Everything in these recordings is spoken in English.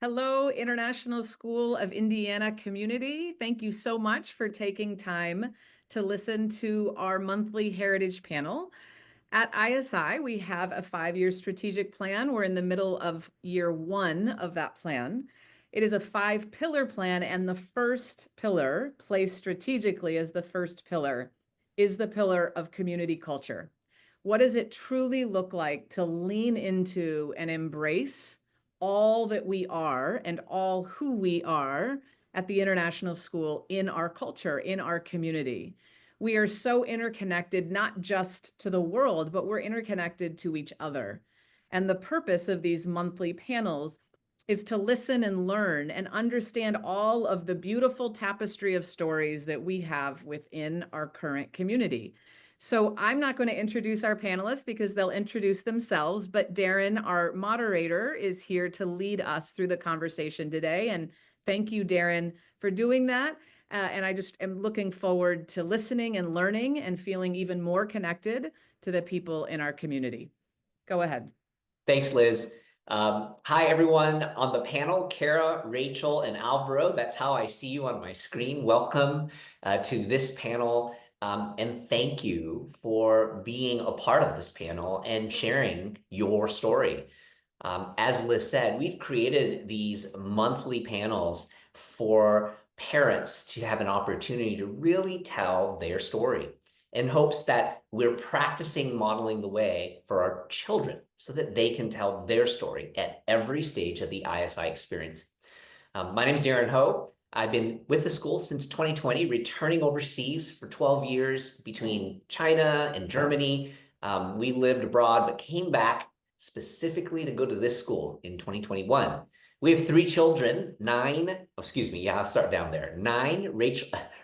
Hello, International School of Indiana community. Thank you so much for taking time to listen to our monthly Heritage panel. At ISI, we have a 5-year strategic plan. We're in the middle of year 1 of that plan. It is a 5-pillar plan, and the first pillar, placed strategically as the first pillar, is the pillar of community culture. What does it truly look like to lean into and embrace all that we are and all who we are at the international school in our culture, in our community? We are so interconnected, not just to the world, but we're interconnected to each other. And the purpose of these monthly panels is to listen and learn and understand all of the beautiful tapestry of stories that we have within our current community. So I'm not going to introduce our panelists because they'll introduce themselves, but Darren, our moderator, is here to lead us through the conversation today. And thank you, Darren, for doing that. And I just am looking forward to listening and learning and feeling even more connected to the people in our community. Go ahead. Thanks, Liz. Hi, everyone on the panel, Kara, Rachel, and Alvaro. That's how I see you on my screen. Welcome to this panel. And thank you for being a part of this panel and sharing your story. As Liz said, we've created these monthly panels for parents to have an opportunity to really tell their story in hopes that we're practicing modeling the way for our children so that they can tell their story at every stage of the ISI experience. My name is Darren Ho. I've been with the school since 2020, returning overseas for 12 years between China and Germany. We lived abroad, but came back specifically to go to this school in 2021. We have 3 children, 9, excuse me, yeah, I'll start down there. 9,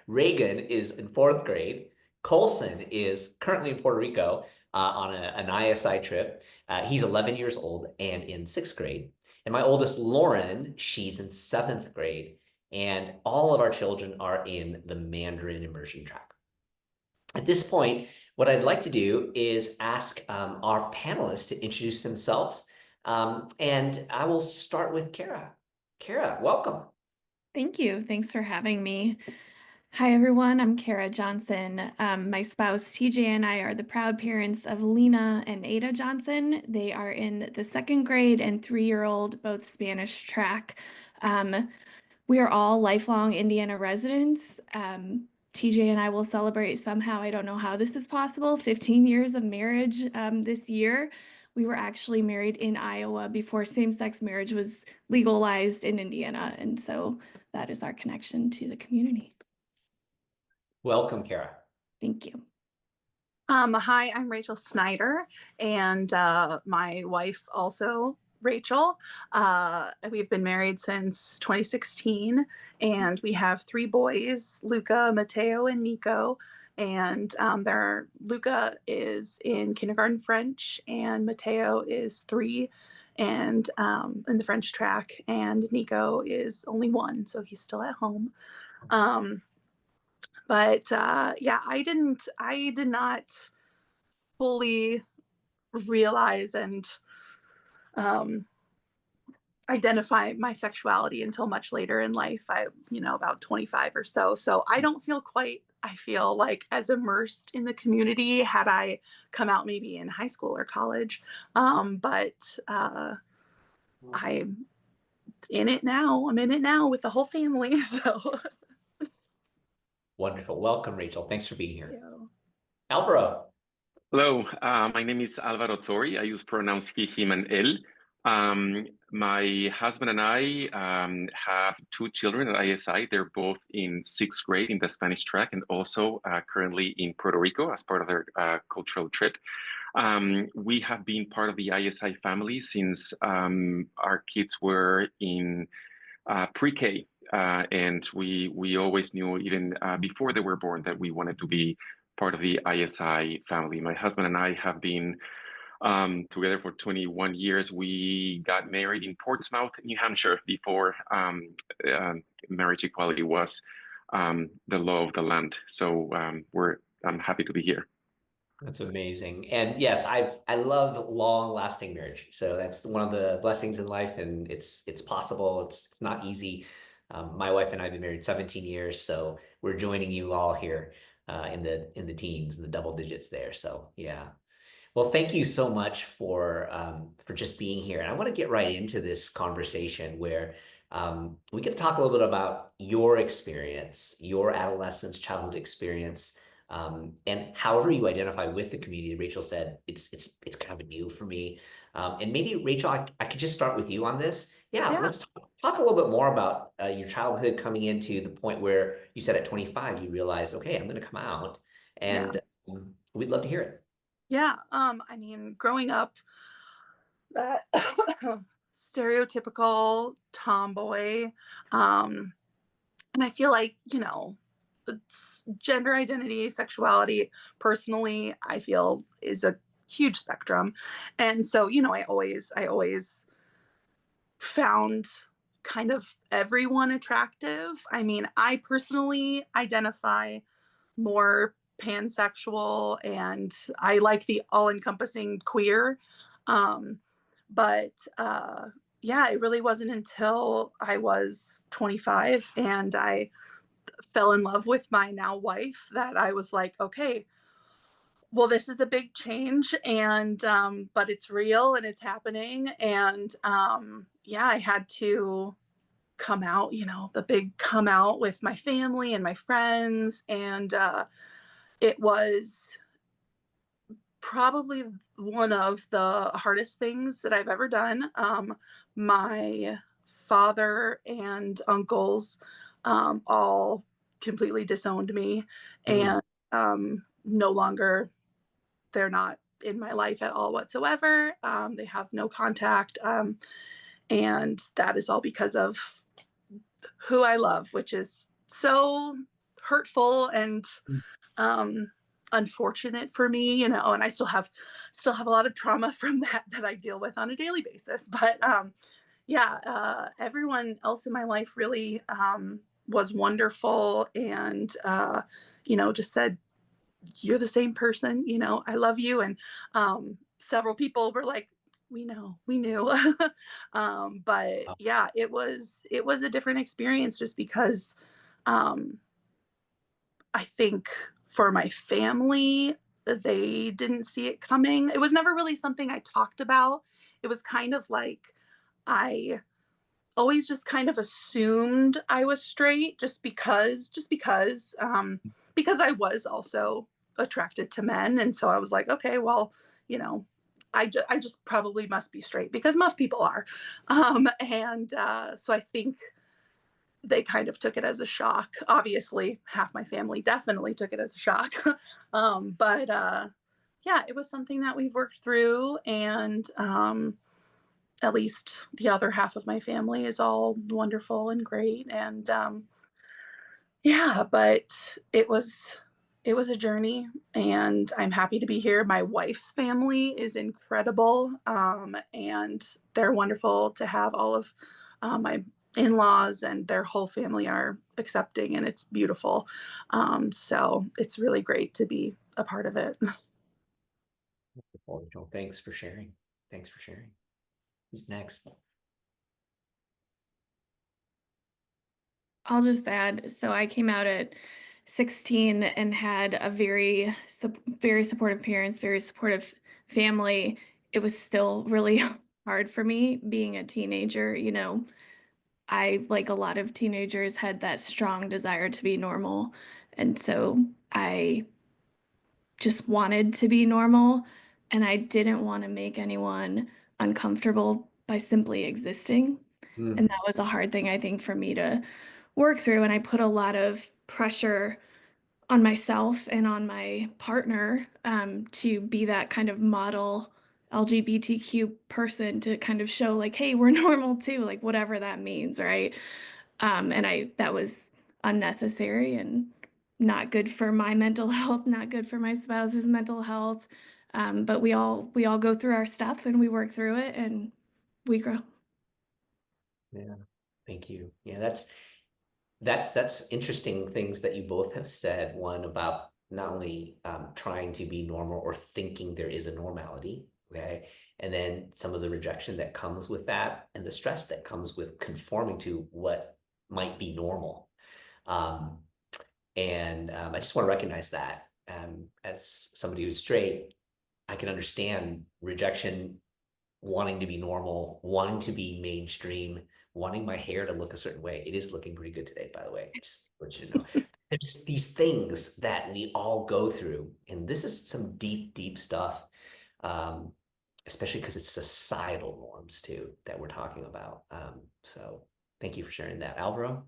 Reagan is in 4th grade. Colson is currently in Puerto Rico on an ISI trip. He's 11 years old and in 6th grade. And my oldest, Lauren, she's in 7th grade. And all of our children are in the Mandarin immersion track. At this point, what I'd like to do is ask our panelists to introduce themselves. And I will start with Kara. Kara, welcome. Thank you. Thanks for having me. Hi, everyone. I'm Kara Johnson. My spouse, TJ, and I are the proud parents of Lena and Ada Johnson. They are in the 2nd grade and 3-year-old, both Spanish track. We are all lifelong Indiana residents. TJ and I will celebrate somehow, I don't know how this is possible, 15 years of marriage this year. We were actually married in Iowa before same-sex marriage was legalized in Indiana. And so that is our connection to the community. Welcome, Kara. Thank you. Hi, I'm Rachel Snyder, and my wife also, Rachel. We've been married since 2016, and we have 3 boys, Luca, Mateo, and Nico. And Luca is in kindergarten French, and Mateo is 3 and in the French track, and Nico is only 1, so he's still at home. But yeah, I did not fully realize and identify my sexuality until much later in life. About 25 or so. So I don't feel I feel like as immersed in the community had I come out maybe in high school or college. But I'm in it now. I'm in it now with the whole family. So Wonderful. Welcome, Rachel. Thanks for being here. yeah. Alvaro. Hello, my name is Alvaro Tori. I use pronouns he, him, and él. My husband and I have 2 children at ISI. They're both in 6th grade in the Spanish track and also currently in Puerto Rico as part of their cultural trip. We have been part of the ISI family since our kids were in pre-K. And we always knew, even before they were born, that we wanted to be part of the ISI family. My husband and I have been together for 21 years. We got married in Portsmouth, New Hampshire, before marriage equality was the law of the land. So I'm happy to be here. That's amazing. And yes, I love long-lasting marriage. So that's one of the blessings in life, and it's possible. It's not easy. My wife and I have been married 17 years, so we're joining you all here in the teens, in the double digits there. So yeah. Well, thank you so much for just being here. And I want to get right into this conversation where we get to talk a little bit about your experience, your adolescence, childhood experience, and however you identify with the community. Rachel said it's kind of new for me. And maybe Rachel, I could just start with you on this. Yeah, Yeah, let's talk a little bit more about your childhood coming into the point where you said at 25 you realized, okay, I'm going to come out, yeah, and we'd love to hear it. yeah. I mean, growing up, that stereotypical tomboy, um, and I feel like, it's gender identity, sexuality, personally, I feel is a huge spectrum. And so, I always found kind of everyone attractive. I mean, I personally identify more pansexual, and I like the all-encompassing queer. Um, but yeah, it really wasn't until I was 25 and I fell in love with my now wife that I was like, okay, well, this is a big change, and but it's real and it's happening. And yeah, I had to come out, the big come out with my family and my friends. And it was probably one of the hardest things that I've ever done. My father and uncles all completely disowned me, Mm, and no longer, they're not in my life at all whatsoever. They have no contact. And that is all because of who I love, which is so hurtful and um, unfortunate for me, and I still have a lot of trauma from that I deal with on a daily basis. But yeah, everyone else in my life really was wonderful, and just said, "You're the same person. I love you." And several people were like, we knew. But yeah, it was a different experience just because um, I think for my family, they didn't see it coming. It was never really something I talked about. It was kind of like I always just kind of assumed I was straight just because I was also attracted to men. And so I was like, okay, well, you know, I just probably must be straight because most people are. And so I think they kind of took it as a shock. Obviously, half my family definitely took it as a shock. But yeah, it was something that we've worked through. And at least the other half of my family is all wonderful and great. And yeah, but it was a journey, and I'm happy to be here. My wife's family is incredible, and they're wonderful to have. All of my in-laws and their whole family are accepting, and it's beautiful. So it's really great to be a part of it. wonderful, Rachel. Thanks for sharing. Thanks for sharing. Who's next? I'll just add, so I came out at 16 and had a very supportive parents, very supportive family. It was still really hard for me being a teenager. I, like a lot of teenagers, had that strong desire to be normal. And so I just wanted to be normal, and I didn't want to make anyone uncomfortable by simply existing. And Mm, that was a hard thing, I think, for me to work through. And I put a lot of pressure on myself and on my partner to be that kind of model LGBTQ person to kind of show, like, hey, we're normal too, like whatever that means, right? And that was unnecessary and not good for my mental health, not good for my spouse's mental health. But we all go through our stuff and we work through it and we grow. yeah, thank you. Yeah, that's interesting things that you both have said. One about not only trying to be normal or thinking there is a normality, okay? And then some of the rejection that comes with that and the stress that comes with conforming to what might be normal. Um, and I just want to recognize that as somebody who's straight, I can understand rejection, wanting to be normal, wanting to be mainstream, wanting my hair to look a certain way. It is looking pretty good today, by the way, just to let you know. There's these things that we all go through, and this is some deep, deep stuff, um, especially because it's societal norms too that we're talking about. So thank you for sharing that, Alvaro.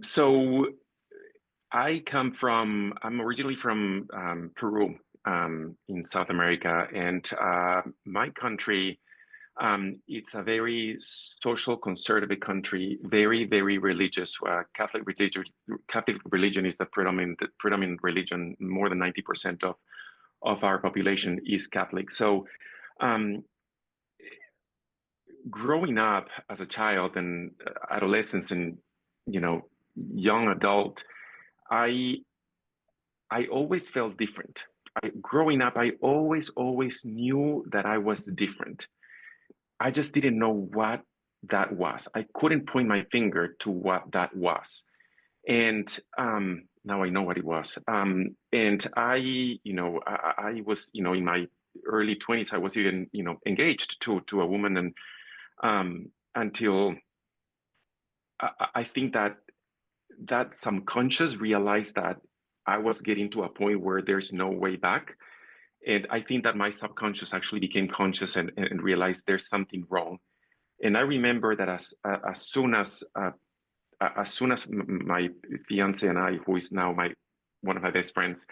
So I'm originally from Peru, in South America, and my country, it's a very social conservative country, very, very religious. Catholic religion is the predominant religion. More than 90% of our population is Catholic. So, um, growing up as a child and adolescence and, you know, young adult, I I always felt different. Growing up, I always knew that I was different. I just didn't know what that was. I couldn't point my finger to what that was. And now I know what it was. And I was, in my early 20s, I was even, engaged to a woman, and until I think that subconscious realized that I was getting to a point where there's no way back. And I think that my subconscious actually became conscious and realized there's something wrong. And I remember that as soon as my fiance and I, who is now one of my best friends,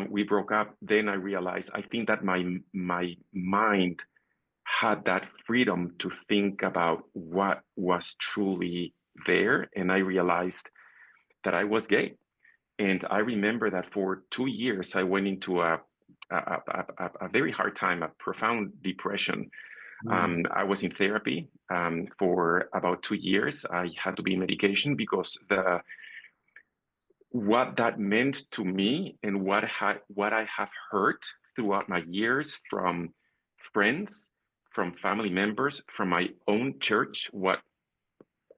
we broke up, then I realized I think that my mind had that freedom to think about what was truly there, and I realized that I was gay. And I remember that for 2 years, I went into a very hard time, a profound depression. I was in therapy for about 2 years. I had to be in medication because what that meant to me and what I have heard throughout my years from friends, from family members, from my own church, what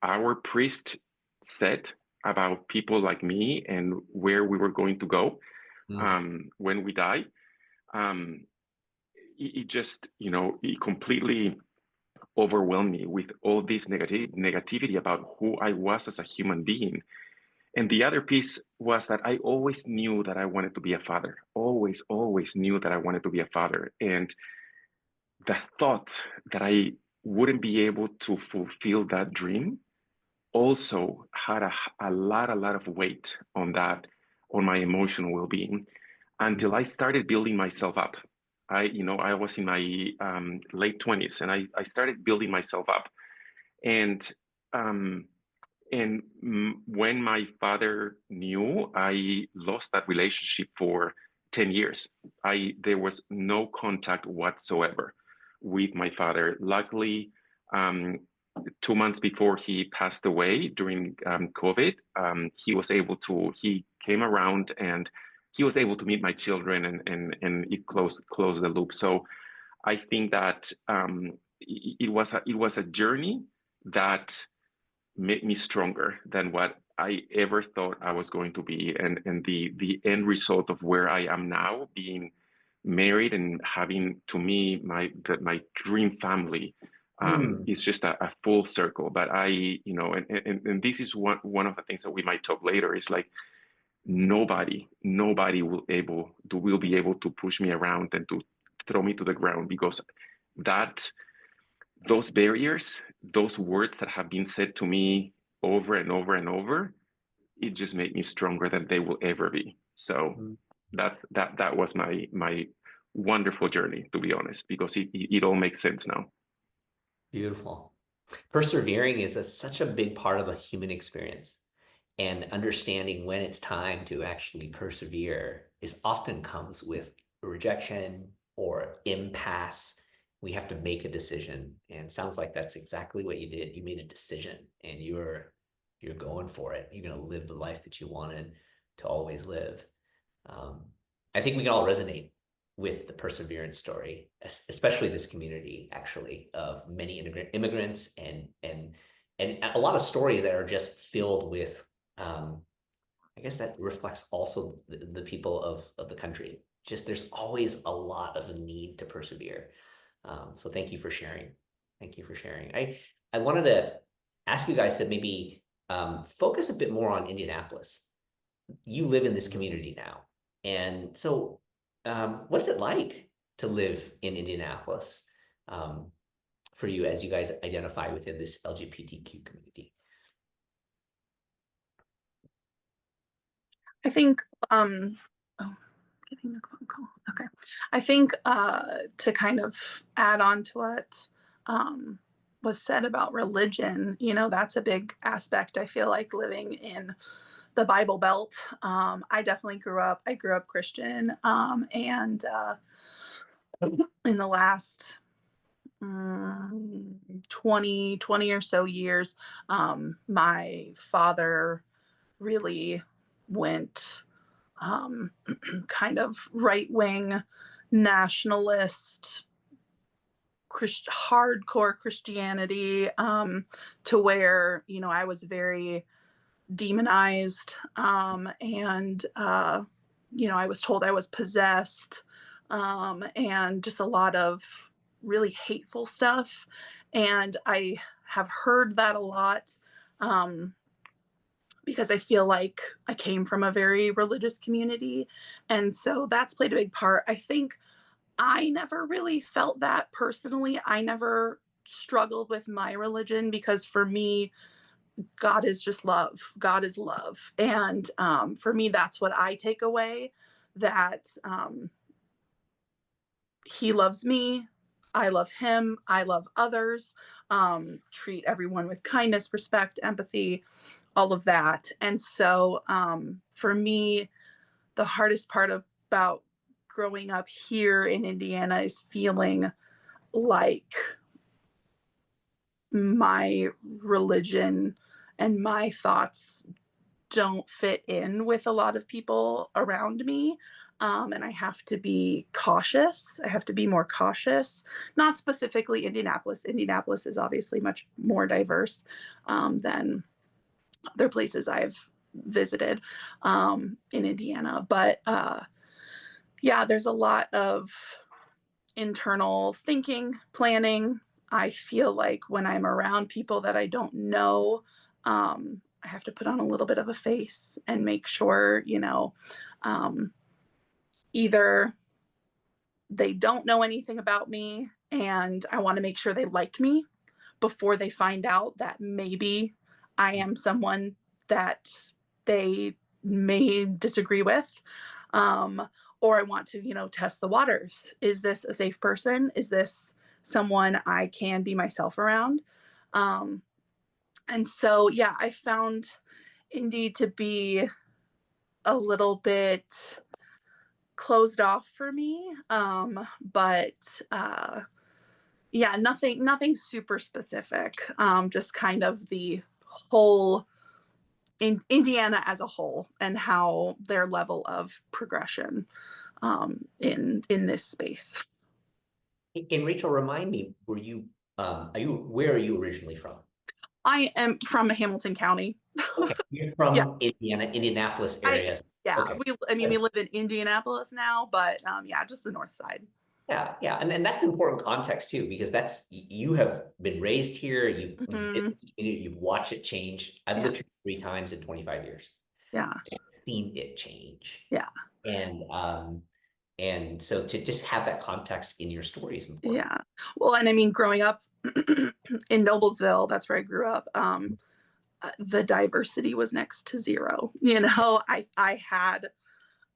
our priest said about people like me and where we were going to go when we die. Um, it just, it completely overwhelmed me with all this negativity about who I was as a human being. And the other piece was that I always knew that I wanted to be a father. Always knew that I wanted to be a father. And the thought that I wouldn't be able to fulfill that dream also had a lot of weight on my emotional well-being, until I started building myself up. I was in my late 20s, and I started building myself up. And um, when my father knew, I lost that relationship for 10 years. There was no contact whatsoever with my father. Luckily, um, 2 months before he passed away during COVID, he came around, and he was able to meet my children, and it closed the loop. So I think that it was a journey that made me stronger than what I ever thought I was going to be. And the end result of where I am now, being married and having, to me, my dream family, is just a full circle. But and this is one of the things that we might talk later, is like nobody will be able to push me around and to throw me to the ground, because that those barriers, those words that have been said to me over and over and over, it just made me stronger than they will ever be. So that was my wonderful journey, to be honest, because it all makes sense now. Beautiful. Persevering is such a big part of the human experience. And understanding when it's time to actually persevere is often comes with rejection or impasse. We have to make a decision. And it sounds like that's exactly what you did. You made a decision, and you're going for it. You're going to live the life that you wanted to always live. I think we can all resonate with the perseverance story, especially this community, actually, of many immigrants and a lot of stories that are just filled with, I guess that reflects also the people of the country. Just there's always a lot of a need to persevere. So thank you for sharing. Thank you for sharing. I wanted to ask you guys to maybe focus a bit more on Indianapolis. You live in this community now. And so what's it like to live in Indianapolis for you as you guys identify within this LGBTQ community? I think, oh, getting a phone call. Okay. I think to kind of add on to what was said about religion, that's a big aspect. I feel like living in the Bible Belt. I definitely I grew up Christian. And in the last 20 or so years, my father really went kind of right-wing nationalist hardcore Christianity, to where I was very demonized, and I was told I was possessed, and just a lot of really hateful stuff. And I have heard that a lot, because I feel like I came from a very religious community. And so that's played a big part. I think I never really felt that personally. I never struggled with my religion, because for me, God is just love. God is love. And for me, that's what I take away, that he loves me. I love him. I love others. Treat everyone with kindness, respect, empathy, all of that. And so for me, the hardest part about growing up here in Indiana is feeling like my religion and my thoughts don't fit in with a lot of people around me. And I have to be cautious. I have to be more cautious. Not specifically Indianapolis. Indianapolis is obviously much more diverse than other places I've visited in Indiana. But yeah, there's a lot of internal thinking, planning. I feel like when I'm around people that I don't know, I have to put on a little bit of a face and make sure, either they don't know anything about me and I want to make sure they like me before they find out that maybe I am someone that they may disagree with. Or I want to, test the waters. Is this a safe person? Is this someone I can be myself around? And so, yeah, I found Indeed to be a little bit closed off for me. But yeah, nothing super specific. Just kind of the whole in Indiana as a whole and how their level of progression in this space. And Rachel, remind me, where are you originally from? I am from Hamilton County. Okay, you're Yeah, from Indianapolis area. Okay. we live in Indianapolis now, but yeah, just the north side. Yeah, and that's important context too, because you have been raised here, you've watched it change. I've lived here 3 times in 25 years. Yeah. And I've seen it change. Yeah. And so to just have that context in your story is important. Yeah. Well, and I mean, growing up in Noblesville, that's where I grew up. The diversity was next to zero. I had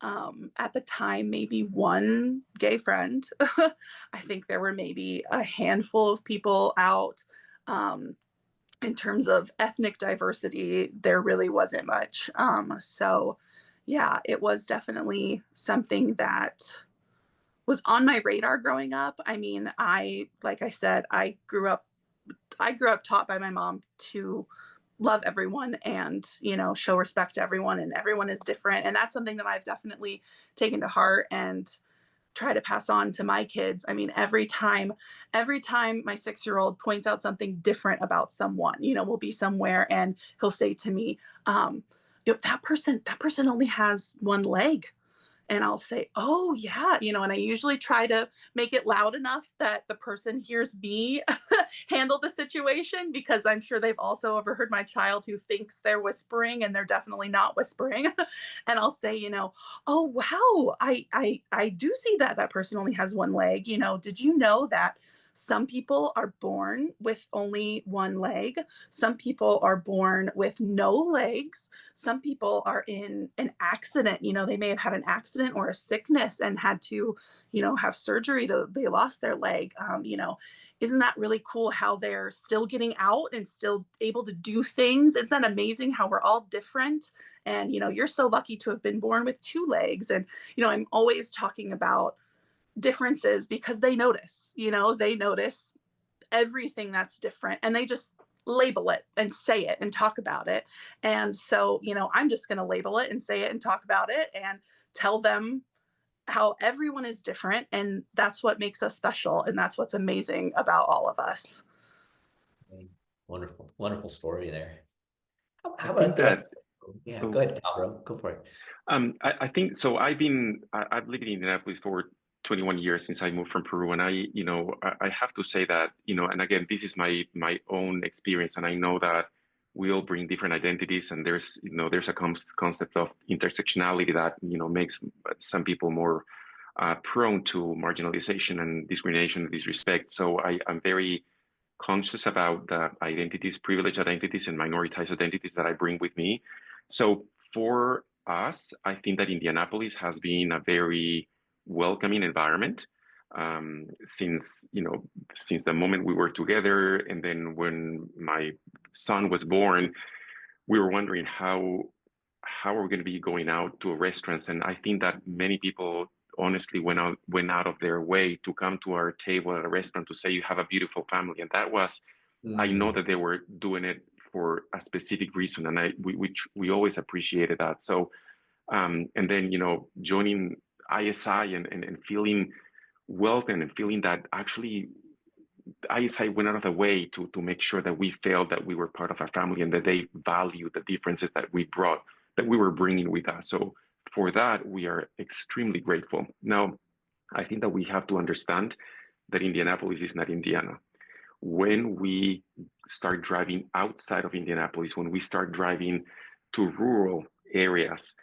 at the time maybe one gay friend. I think there were maybe a handful of people out. In terms of ethnic diversity, there really wasn't much. So yeah, it was definitely something that was on my radar growing up. I mean, like I said, I grew up taught by my mom to love everyone and, show respect to everyone, and everyone is different. And that's something that I've definitely taken to heart and try to pass on to my kids. I mean, every time my 6-year-old points out something different about someone, we'll be somewhere and he'll say to me, that person only has one leg. And I'll say, oh, yeah, and I usually try to make it loud enough that the person hears me handle the situation, because I'm sure they've also overheard my child who thinks they're whispering and they're definitely not whispering. And I'll say, oh, wow, I do see that that person only has one leg. Did you know that some people are born with only one leg? Some people are born with no legs. Some people are in an accident. They may have had an accident or a sickness and had to, have surgery they lost their leg. Isn't that really cool how they're still getting out and still able to do things? Isn't that amazing how we're all different? And, you're so lucky to have been born with 2 legs. And, I'm always talking about differences because they notice everything that's different, and they just label it and say it and talk about it. And so, I'm just going to label it and say it and talk about it and tell them how everyone is different, and that's what makes us special, and that's what's amazing about all of us. Wonderful, wonderful story there. I How about think the that, rest? Yeah, oh, go ahead, Alvaro, go for it. I think so. I've lived in Indianapolis for 21 years since I moved from Peru, and I have to say that, and again, this is my own experience, and I know that we all bring different identities, and there's a concept of intersectionality that makes some people more prone to marginalization and discrimination and disrespect. So I'm very conscious about the identities, privileged identities, and minoritized identities that I bring with me. So for us, I think that Indianapolis has been a very welcoming environment since the moment we were together, and then when my son was born, we were wondering how are we going to be going out to restaurants, and I think that many people honestly went out of their way to come to our table at a restaurant to say you have a beautiful family, and that was I know that they were doing it for a specific reason, and we always appreciated that. So and then joining ISI and feeling welcome and feeling that actually ISI went out of the way to make sure that we felt that we were part of a family and that they value the differences that we were bringing with us. So for that, we are extremely grateful. Now, I think that we have to understand that Indianapolis is not Indiana. When we start driving outside of Indianapolis, when we start driving to rural areas,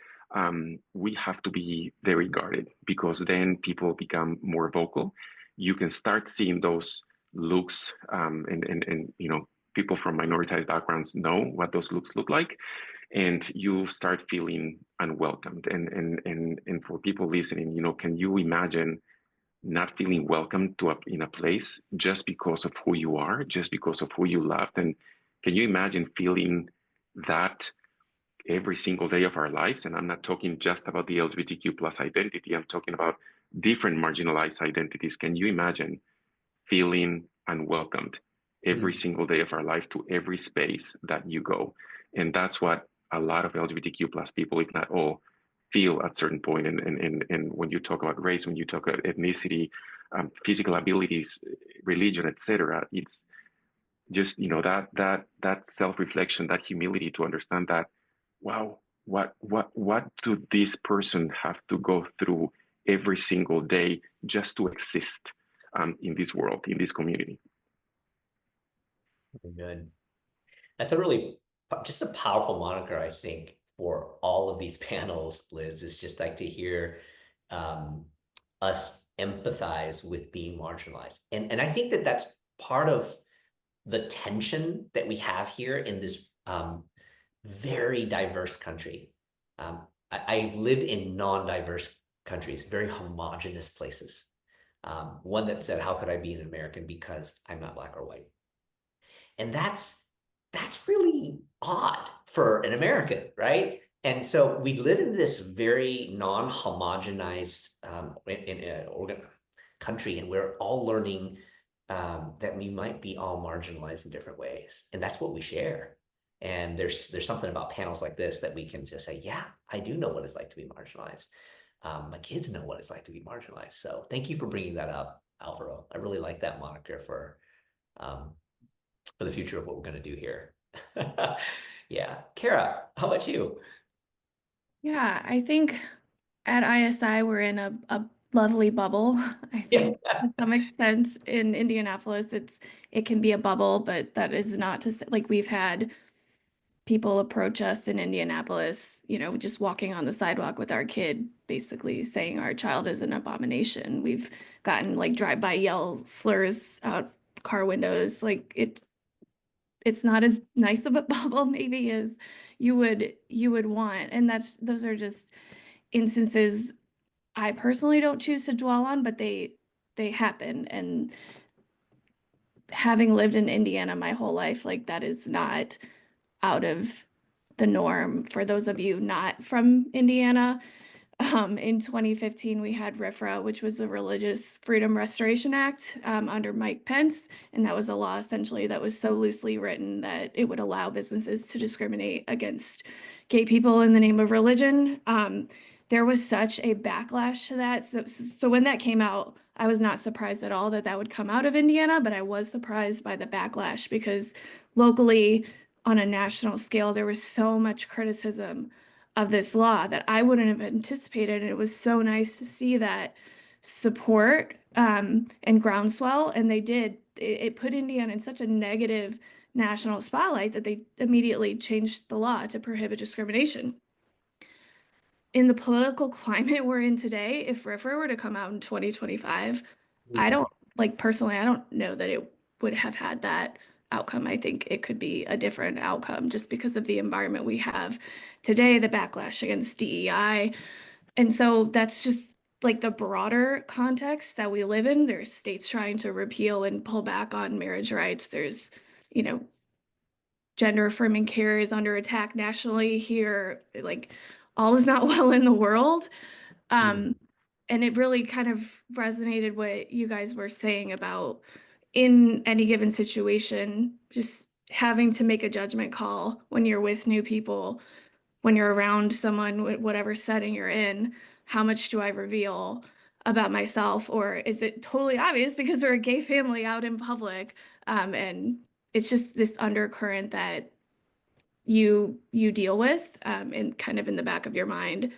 we have to be very guarded, because then people become more vocal. You can start seeing those looks, and people from minoritized backgrounds know what those looks look like, and you start feeling unwelcomed. And for people listening, can you imagine not feeling welcome in a place just because of who you are, just because of who you loved? And can you imagine feeling that every single day of our lives? And I'm not talking just about the LGBTQ plus identity. I'm talking about different marginalized identities. Can you imagine feeling unwelcomed every single day of our life to every space that you go? And that's what a lot of LGBTQ plus people, if not all, feel at a certain point. And when you talk about race, when you talk about ethnicity, physical abilities, religion, etc., it's just that self-reflection, that humility to understand that, wow, what do this person have to go through every single day just to exist in this world, in this community? Very good. That's just a powerful moniker, I think, for all of these panels, Liz. Is just like to hear us empathize with being marginalized. And I think that that's part of the tension that we have here in this very diverse country. I've lived in non-diverse countries, very homogenous places. One that said, how could I be an American because I'm not Black or white? And that's really odd for an American, right? And so we live in this very non-homogenized country, and we're all learning that we might be all marginalized in different ways. And that's what we share. And there's something about panels like this that we can just say, yeah, I do know what it's like to be marginalized. My kids know what it's like to be marginalized. So thank you for bringing that up, Alvaro. I really like that moniker um, for the future of what we're going to do here. Yeah. Kara, how about you? Yeah, I think at ISI we're in a lovely bubble. I Yeah. think to some extent in Indianapolis it can be a bubble, but that is not to say, like we've had people approach us in Indianapolis, just walking on the sidewalk with our kid, basically saying our child is an abomination. We've gotten like drive-by yell slurs out car windows. Like it's not as nice of a bubble maybe as you would want. And those are just instances I personally don't choose to dwell on, but they happen. And having lived in Indiana my whole life, like that is not out of the norm. For those of you not from Indiana, in 2015, we had RFRA, which was the Religious Freedom Restoration Act, under Mike Pence. And that was a law essentially that was so loosely written that it would allow businesses to discriminate against gay people in the name of religion. There was such a backlash to that. So when that came out, I was not surprised at all that that would come out of Indiana, but I was surprised by the backlash because locally, on a national scale, there was so much criticism of this law that I wouldn't have anticipated. And it was so nice to see that support and groundswell. And they did. It put Indiana in such a negative national spotlight that they immediately changed the law to prohibit discrimination. In the political climate we're in today, if RIFRA were to come out in 2025, I don't like personally, I don't know that it would have had that outcome. I think it could be a different outcome just because of the environment we have today, the backlash against DEI. And so that's just like the broader context that we live in. There's states trying to repeal and pull back on marriage rights. There's, you know, gender affirming care is under attack nationally here. Like all is not well in the world. Mm. And it really kind of resonated what you guys were saying about in any given situation, just having to make a judgment call when you're with new people, when you're around someone, whatever setting you're in, how much do I reveal about myself? Or is it totally obvious because we're a gay family out in public? And it's just this undercurrent that you deal with and kind of in the back of your mind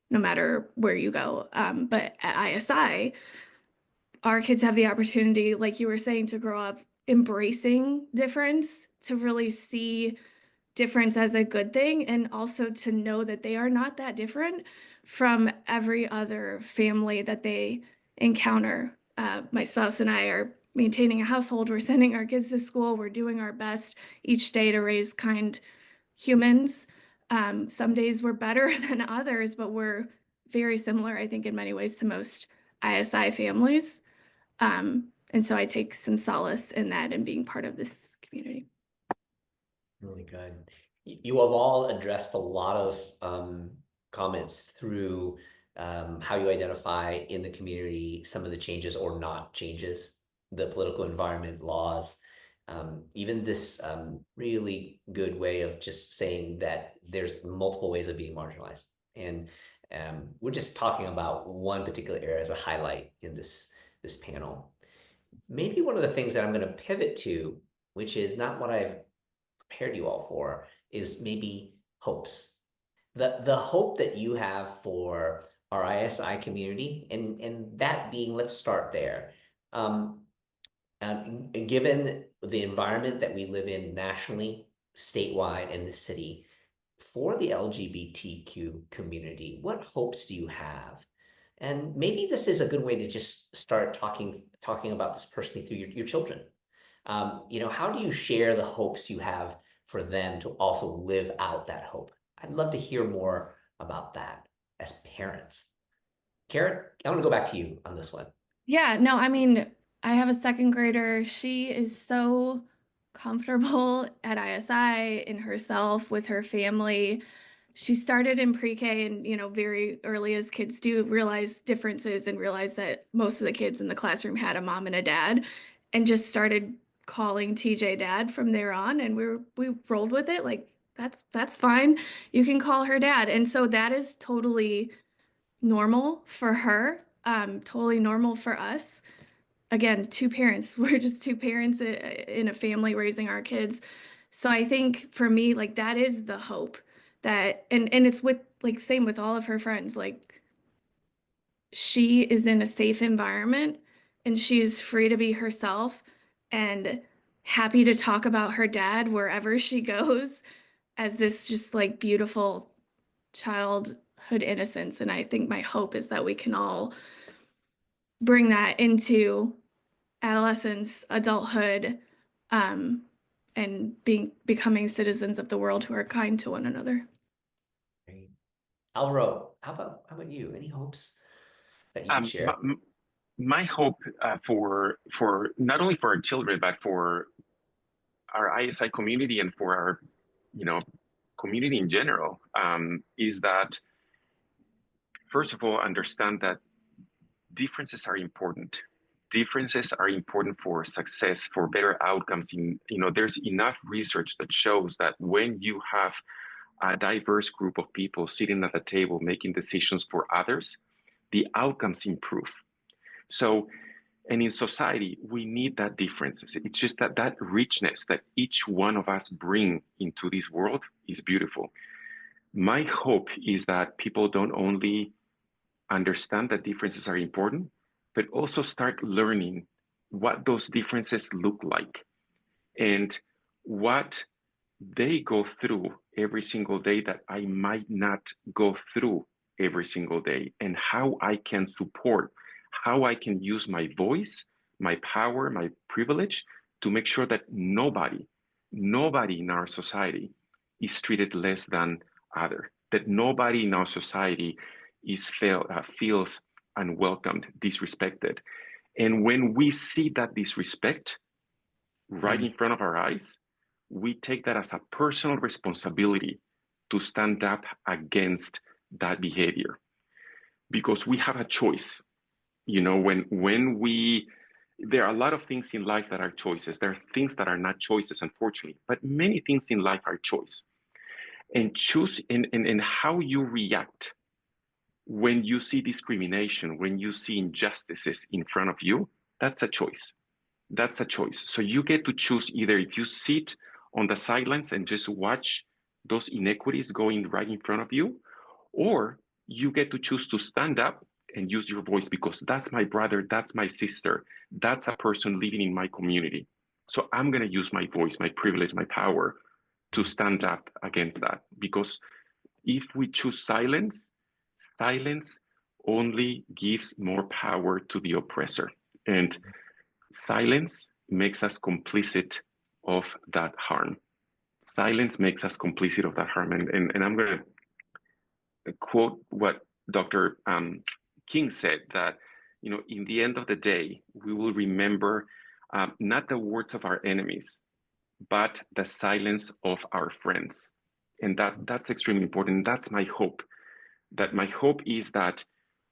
no matter where you go. But at ISI, our kids have the opportunity, like you were saying, to grow up embracing difference, to really see difference as a good thing, and also to know that they are not that different from every other family that they encounter. My spouse and I are maintaining a household. We're sending our kids to school. We're doing our best each day to raise kind humans. Some days we're better than others, but we're very similar, I think, in many ways to most ISI families. And so I take some solace in that and being part of this community. Really good. You have all addressed a lot of comments through how you identify in the community some of the changes or not changes, the political environment, laws, even this really good way of just saying that there's multiple ways of being marginalized. And we're just talking about one particular area as a highlight in this panel. Maybe one of the things that I'm going to pivot to, which is not what I've prepared you all for, is maybe hopes. The hope that you have for our ISI community, and that being, let's start there. Given the environment that we live in nationally, statewide, and the city, for the LGBTQ community, what hopes do you have? And maybe this is a good way to just start talking about this personally through your children. How do you share the hopes you have for them to also live out that hope? I'd love to hear more about that as parents. Karen, I want to go back to you on this one. Yeah, no, I mean, I have a second grader. She is so comfortable at ISI in herself with her family. She started in pre-K and, very early as kids do, realize differences and realize that most of the kids in the classroom had a mom and a dad and just started calling TJ dad from there on, and we rolled with it. Like, that's fine. You can call her dad. And so that is totally normal for her, totally normal for us. Again, two parents. We're just two parents in a family raising our kids. So I think for me, like, that is the hope that, and it's with, like, same with all of her friends. Like, she is in a safe environment and she is free to be herself and happy to talk about her dad wherever she goes, as this just like beautiful childhood innocence. And I think my hope is that we can all bring that into adolescence, adulthood, and becoming citizens of the world who are kind to one another. Great. Alvaro, how about you? Any hopes that you can share? My hope for not only for our children, but for our ISI community and for our, community in general, is that, first of all, understand that differences are important. Differences are important for success, for better outcomes. There's enough research that shows that when you have a diverse group of people sitting at the table making decisions for others, the outcomes improve. So, and in society, we need that differences. It's just that richness that each one of us bring into this world is beautiful. My hope is that people don't only understand that differences are important, but also start learning what those differences look like and what they go through every single day that I might not go through every single day, and how I can support, how I can use my voice, my power, my privilege to make sure that nobody in our society is treated less than other, that nobody in our society feels unwelcomed, disrespected. And when we see that disrespect right in front of our eyes, we take that as a personal responsibility to stand up against that behavior, because we have a choice. There are a lot of things in life that are choices. There are things that are not choices, unfortunately, but many things in life are choice. And choose in how you react when you see discrimination, when you see injustices in front of you, that's a choice. That's a choice. So you get to choose either if you sit on the sidelines and just watch those inequities going right in front of you, or you get to choose to stand up and use your voice, because that's my brother, that's my sister, that's a person living in my community. So I'm going to use my voice, my privilege, my power to stand up against that. Because if we choose silence, silence only gives more power to the oppressor. And silence makes us complicit of that harm. Silence makes us complicit of that harm. And I'm going to quote what Dr. King said, that, in the end of the day, we will remember not the words of our enemies, but the silence of our friends. And that's extremely important. That's my hope. That my hope is that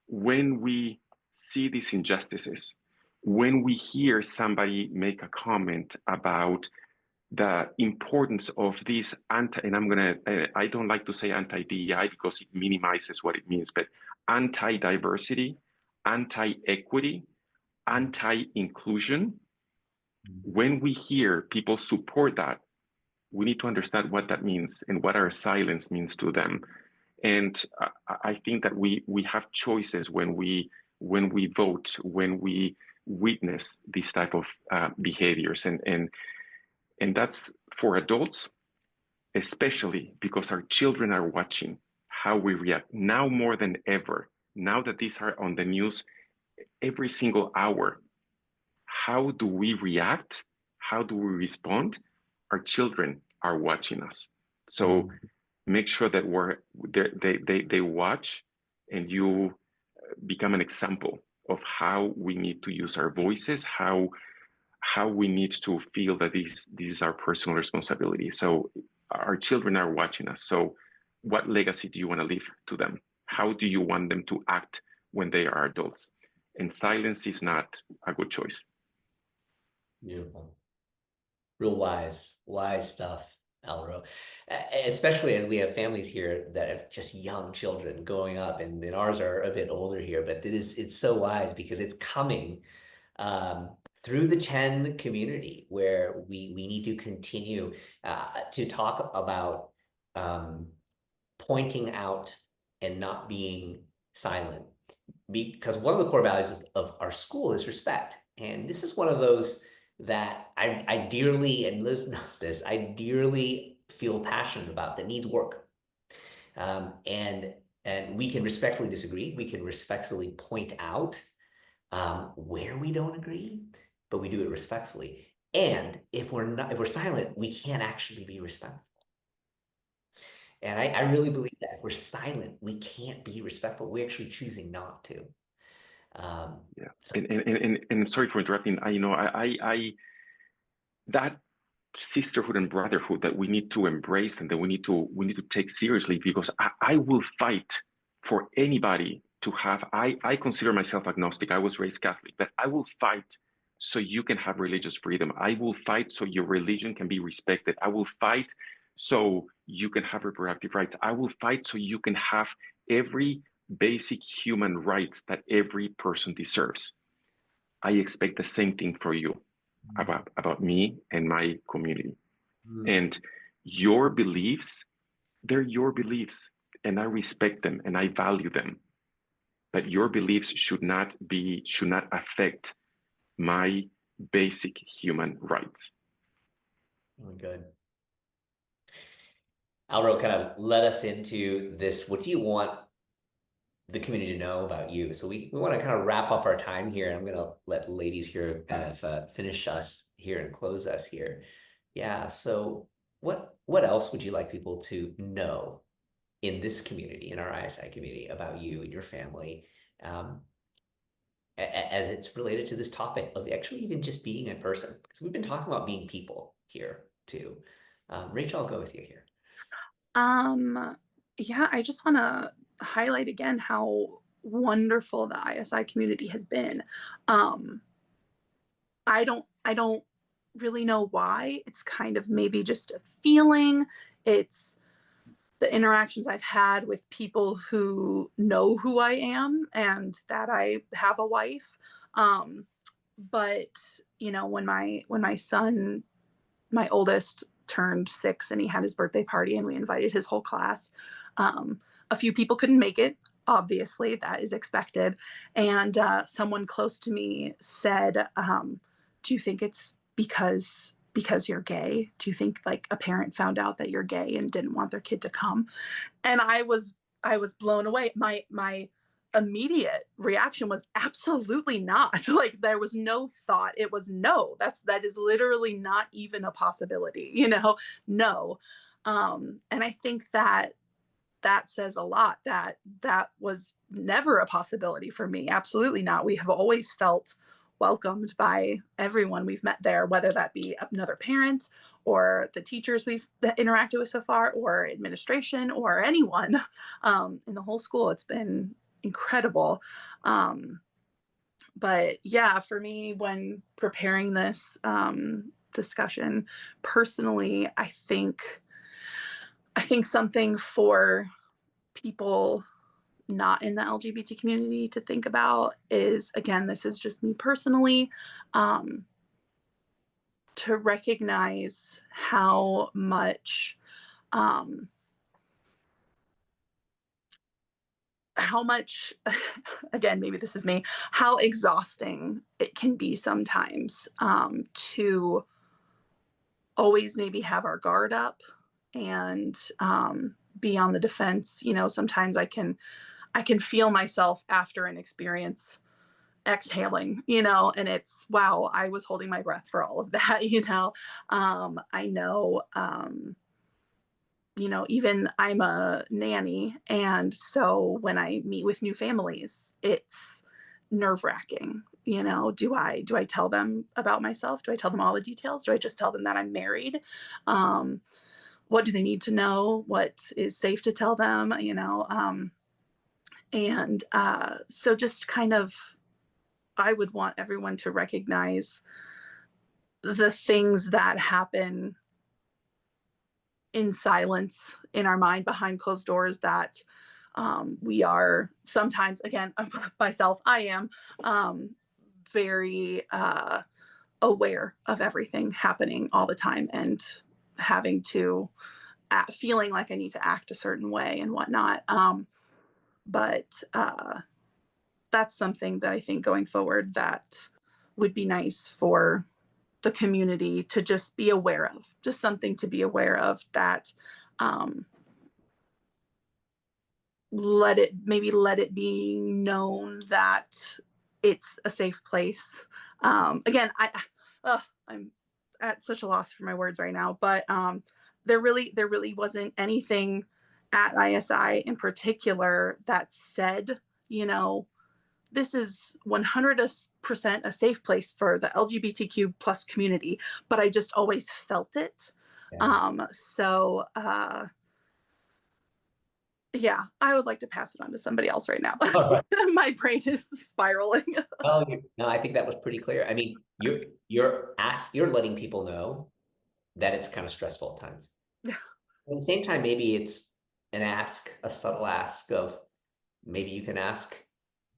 when we see these injustices, when we hear somebody make a comment about the importance of this I don't like to say anti-DEI because it minimizes what it means, but anti-diversity, anti-equity, anti-inclusion, when we hear people support that, we need to understand what that means and what our silence means to them. And I think that we have choices when we vote, when we witness these type of behaviors, and that's for adults, especially because our children are watching how we react now more than ever. Now that these are on the news every single hour, how do we react? How do we respond? Our children are watching us. So make sure that they watch, and you become an example of how we need to use our voices, how we need to feel that this is our personal responsibility. So our children are watching us. So what legacy do you want to leave to them? How do you want them to act when they are adults? And silence is not a good choice. Beautiful. Real wise stuff, Alvaro. Especially as we have families here that have just young children growing up, and ours are a bit older here, but it's so wise because it's coming um, through the Chen community where we need to continue to talk about um, pointing out and not being silent. Because one of the core values of our school is respect. And this is one of those that I dearly, and Liz knows this, I dearly feel passionate about that needs work. And we can respectfully disagree. We can respectfully point out where we don't agree, but we do it respectfully. And if we're silent, we can't actually be respectful. And I really believe that if we're silent, we can't be respectful. We're actually choosing not to. Yeah. So And sorry for interrupting. I that sisterhood and brotherhood that we need to embrace and that we need to take seriously, because I will fight for anybody to have. I consider myself agnostic. I was raised Catholic, but I will fight so you can have religious freedom. I will fight so your religion can be respected. I will fight so you can have reproductive rights. I will fight so you can have every basic human rights that every person deserves. I expect the same thing for you about me and my community. And your beliefs, they're your beliefs, and I respect them and I value them. But your beliefs should not affect my basic human rights. good. Alvaro kind of led us into this. What do you want the community to know about you? So we want to kind of wrap up our time here. I'm going to let the ladies here kind of finish us here and close us here. Yeah. So what else would you like people to know in this community, in our ISI community, about you and your family, um, as it's related to this topic of actually even just being a person? Because we've been talking about being people here too. Rachel, I'll go with you here. Yeah, I just want to highlight again how wonderful the ISI community has been. I don't really know why. It's kind of maybe just a feeling. It's the interactions I've had with people who know who I am and that I have a wife. But when my son, my oldest, turned 6 and he had his birthday party and we invited his whole class, a few people couldn't make it. Obviously, that is expected. And someone close to me said, "Do you think it's because you're gay? Do you think like a parent found out that you're gay and didn't want their kid to come?" And I was blown away. My immediate reaction was absolutely not. Like there was no thought. It was no. That is literally not even a possibility, no. And I think that says a lot, that was never a possibility for me. Absolutely not. We have always felt welcomed by everyone we've met there, whether that be another parent or the teachers we've interacted with so far, or administration, or anyone in the whole school. It's been incredible. But yeah, for me, when preparing this discussion, personally, I think something for people not in the LGBT community to think about is, again, this is just me personally, to recognize how much, again, maybe this is me, how exhausting it can be sometimes, to always maybe have our guard up and be on the defense. Sometimes I can feel myself after an experience exhaling, and it's, wow, I was holding my breath for all of that. I know, even I'm a nanny. And so when I meet with new families, it's nerve-wracking. Do I tell them about myself? Do I tell them all the details? Do I just tell them that I'm married? What do they need to know? What is safe to tell them? And so just kind of, I would want everyone to recognize the things that happen in silence in our mind behind closed doors that we are sometimes, again, myself, I am very aware of everything happening all the time and having to feeling like I need to act a certain way and whatnot. But that's something that I think going forward that would be nice for the community to just be aware of, just something to be aware of that let it be known that it's a safe place. Again, I'm at such a loss for my words right now, but there really wasn't anything at ISI in particular that said, you know, this is 100% a safe place for the LGBTQ plus community, but I just always felt it. Yeah. Yeah, I would like to pass it on to somebody else right now. All right. My brain is spiraling. Well, no, I think that was pretty clear. I mean, you're letting people know that it's kind of stressful at times. Yeah. At the same time, maybe it's a subtle ask of maybe you can ask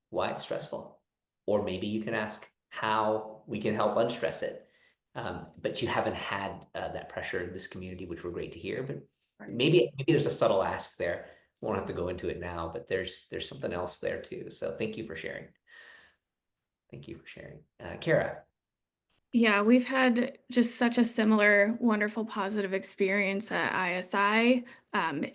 why it's stressful, or maybe you can ask how we can help unstress it. But you haven't had that pressure in this community, which we're great to hear. But Right. maybe there's a subtle ask there. We won't have to go into it now, but there's something else there too. So thank you for sharing. Thank you for sharing. Kara. Yeah, we've had just such a similar, wonderful, positive experience at ISI.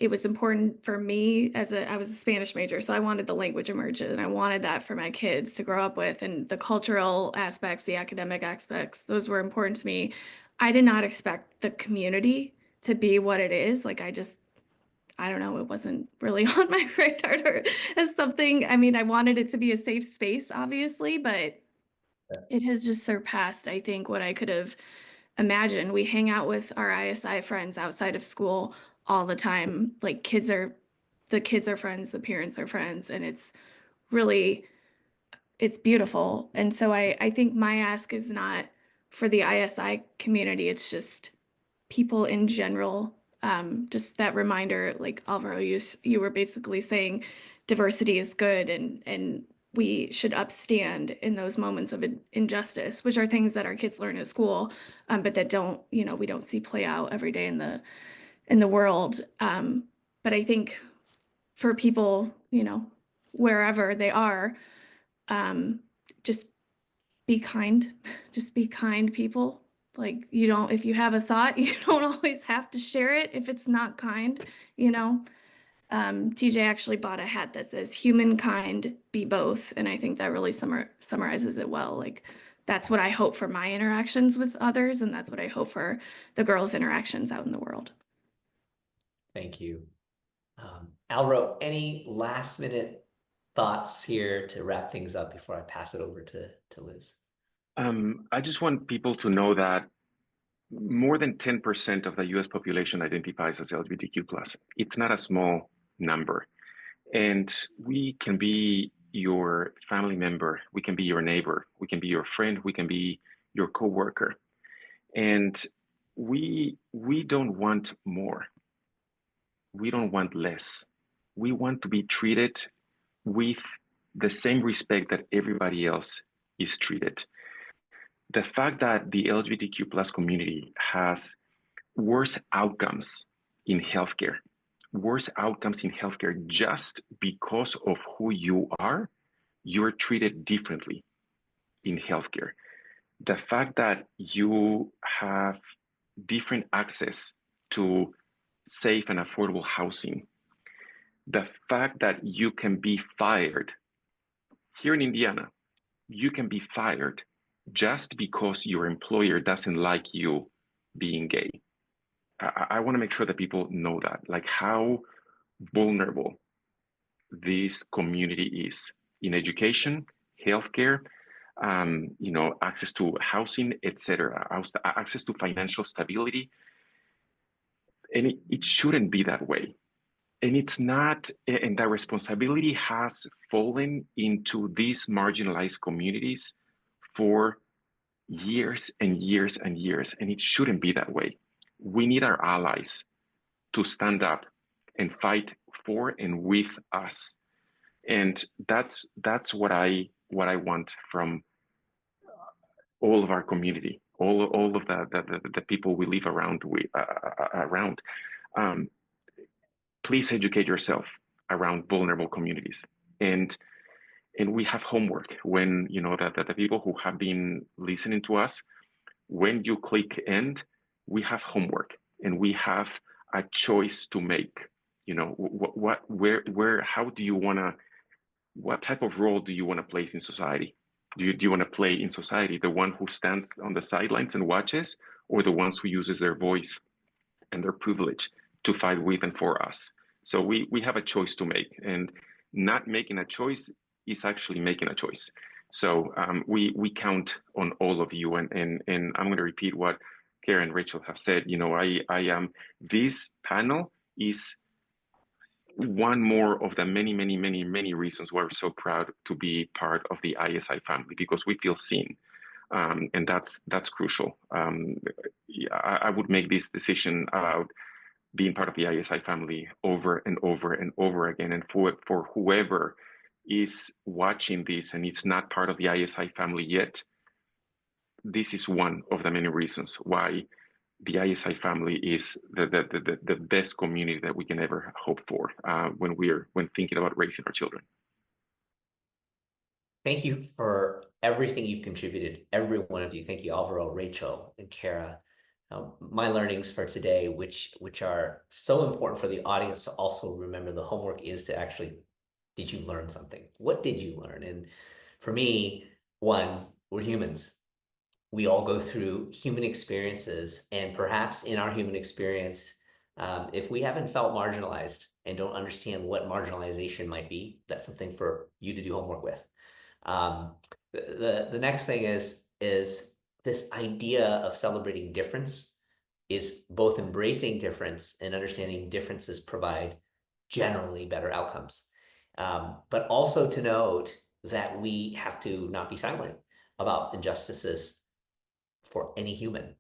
It was important for me I was a Spanish major, so I wanted the language immersion and I wanted that for my kids to grow up with, and the cultural aspects, the academic aspects, those were important to me. I did not expect the community to be what it is. Like I don't know, it wasn't really on my radar as something. I mean, I wanted it to be a safe space, obviously, but it has just surpassed, I think, what I could have imagined. We hang out with our ISI friends outside of school all the time. Like the kids are friends, the parents are friends, and it's beautiful. And so I think my ask is not for the ISI community, it's just people in general. Just that reminder, like Alvaro, you were basically saying diversity is good, and we should upstand in those moments of injustice, which are things that our kids learn at school, but that we don't see play out every day in the world. But I think for people, wherever they are, just be kind. Just be kind, people. Like if you have a thought, you don't always have to share it if it's not kind, you know. TJ actually bought a hat that says "Humankind be both," and I think that really summarizes it well. Like that's what I hope for my interactions with others, and that's what I hope for the girls' interactions out in the world. Thank you. Alro, any last minute thoughts here to wrap things up before I pass it over to Liz? I just want people to know that more than 10% of the US population identifies as LGBTQ+. It's not a small number. And we can be your family member, we can be your neighbor, we can be your friend, we can be your coworker. And we don't want more. We don't want less. We want to be treated with the same respect that everybody else is treated. The fact that the LGBTQ plus community has worse outcomes in healthcare just because of who you are, you're treated differently in healthcare. The fact that you have different access to safe and affordable housing, the fact that you can be fired here in Indiana, you can be fired just because your employer doesn't like you being gay. I want to make sure that people know that, like how vulnerable this community is in education, healthcare, access to housing, etc., access to financial stability. And it shouldn't be that way. And it's not, and that responsibility has fallen into these marginalized communities for years and years and years, and it shouldn't be that way. We need our allies to stand up and fight for and with us. And that's what I want from all of our community, all of the people we live around. Um, please educate yourself around vulnerable communities, and we have homework. When the people who have been listening to us, when you click end, we have homework and we have a choice to make. How do you want to, what type of role do you want to place in society? Do you want to play in society the one who stands on the sidelines and watches, or the ones who uses their voice and their privilege to fight with and for us? So we have a choice to make, and not making a choice is actually making a choice. So we count on all of you, and I'm going to repeat what Kara and Rachel have said. This panel is one more of the many, many, many, many reasons why we're so proud to be part of the ISI family, because we feel seen. And that's crucial. I would make this decision about being part of the ISI family over and over and over again. And for whoever is watching this and it's not part of the ISI family yet, this is one of the many reasons why the ISI family is the best community that we can ever hope for when thinking about raising our children. Thank you for everything you've contributed, every one of you. Thank you, Alvaro, Rachel, and Kara. My learnings for today, which are so important for the audience to also remember, the homework is to actually, did you learn something? What did you learn? And for me, one, we're humans. We all go through human experiences, and perhaps in our human experience, if we haven't felt marginalized and don't understand what marginalization might be, that's something for you to do homework with. The next thing is this idea of celebrating difference is both embracing difference and understanding differences provide generally better outcomes. But also to note that we have to not be silent about injustices for any human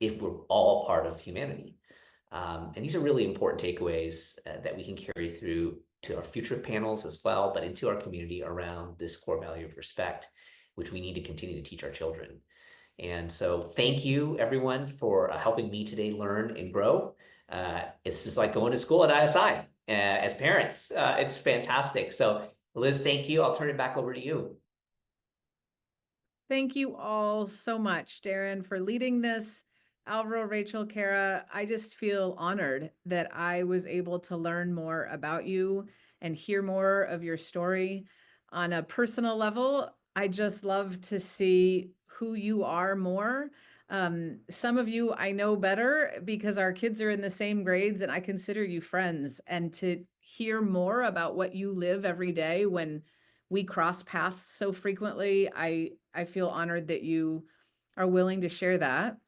if we're all part of humanity. And these are really important takeaways that we can carry through to our future panels as well, but into our community around this core value of respect, which we need to continue to teach our children. And so thank you, everyone, for helping me today learn and grow. This is like going to school at ISI as parents. It's fantastic. So Liz, thank you. I'll turn it back over to you. Thank you all so much, Darren, for leading this. Alvaro, Rachel, Kara, I just feel honored that I was able to learn more about you and hear more of your story. On a personal level, I just love to see who you are more. Some of you I know better because our kids are in the same grades and I consider you friends. And to hear more about what you live every day when we cross paths so frequently, I feel honored that you are willing to share that.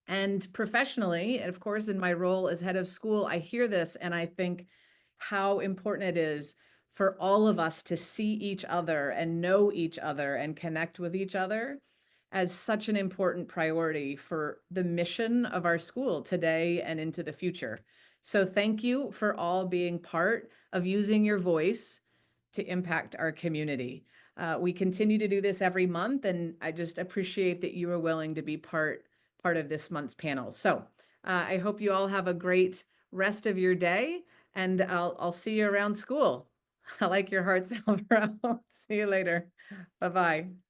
And professionally, and of course, in my role as head of school, I hear this and I think how important it is for all of us to see each other and know each other and connect with each other as such an important priority for the mission of our school today and into the future. So thank you for all being part of using your voice to impact our community. We continue to do this every month, and I just appreciate that you are willing to be part of this month's panel. So I hope you all have a great rest of your day, and I'll see you around school. I like your hearts, Alvaro. See you later. Bye-bye.